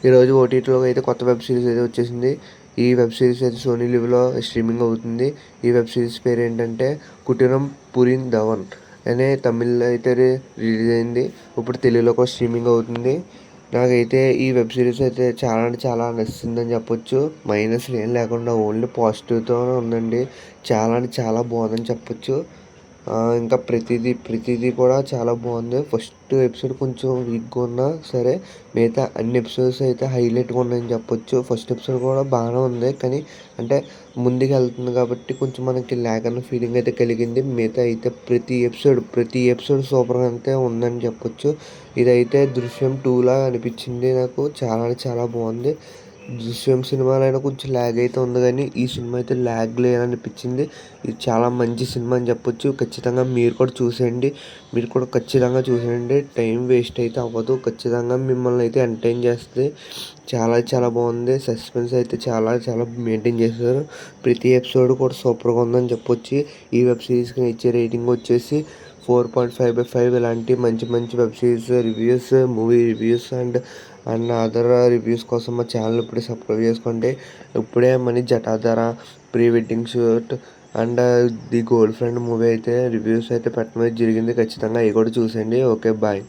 ఈరోజు ఓటీటీలో అయితే కొత్త వెబ్ సిరీస్ అయితే వచ్చేసింది. ఈ వెబ్ సిరీస్ అయితే సోనీ లివ్‌లో స్ట్రీమింగ్ అవుతుంది. ఈ వెబ్ సిరీస్ పేరు ఏంటంటే 'కుటీరం పురిన్ ధవన్' అనే తమిళ్‌లో అయితే రిలీజ్ అయింది. ఇప్పుడు తెలుగులో కూడా స్ట్రీమింగ్ అవుతుంది. నాకైతే ఈ వెబ్ సిరీస్ అయితే చాలా అంటే చాలా నచ్చిందని చెప్పొచ్చు. మైనస్‌లు ఏం లేకుండా ఓన్లీ పాజిటివ్‌తోనే ఉందండి. చాలా అంటే చాలా బాగుందని చెప్పొచ్చు. ఇంకా ప్రతిదీ కూడా చాలా బాగుంది. ఫస్ట్ ఎపిసోడ్ కొంచెం వీక్‌గా ఉన్నా సరే మిగతా అన్ని ఎపిసోడ్స్ అయితే హైలైట్‌గా ఉన్నాయని చెప్పొచ్చు. ఫస్ట్ ఎపిసోడ్ కూడా బాగానే ఉంది. కానీ అంటే ముందుకెళ్తుంది కాబట్టి కొంచెం మనకి ల్యాగ్ అన్న ఫీలింగ్ అయితే కలిగింది. మిగతా అయితే ప్రతి ఎపిసోడ్ సూపర్‌గా అయితే ఉందని చెప్పొచ్చు. ఇదైతే 'దృశ్యం 2' లాగా అనిపించింది నాకు. చాలా అంటే చాలా బాగుంది. 'దృశ్యం' సినిమాలో అయినా కొంచెం ల్యాగ్ అయితే ఉంది కానీ ఈ సినిమా అయితే ల్యాగ్ లేదనిపించింది. ఇది చాలా మంచి సినిమా అని చెప్పొచ్చు. ఖచ్చితంగా మీరు కూడా ఖచ్చితంగా చూసేయండి. టైం వేస్ట్ అయితే అవ్వదు. ఖచ్చితంగా మిమ్మల్ని అయితే ఎంటర్టైన్ చేస్తుంది. చాలా చాలా బాగుంది. సస్పెన్స్ అయితే చాలా చాలా మెయింటైన్ చేశారు. ప్రతి ఎపిసోడ్ కూడా సూపర్గా ఉందని చెప్పొచ్చు. ఈ వెబ్ సిరీస్కి ఇచ్చే రేటింగ్ వచ్చేసి 4.5/5. ఇలాంటి మంచి మంచి web series reviews, movie reviews and other reviews కోసం మా ఛానల్ ఇప్పుడే సబ్స్క్రైబ్ చేసుకోండి. ఇప్పుడే మనీ Jatadhara, pre wedding shoot and the girlfriend movie అయితే రివ్యూస్ అయితే పెట్టడం జరిగింది. ఖచ్చితంగా అవి కూడా చూసేయండి. Okay, bye.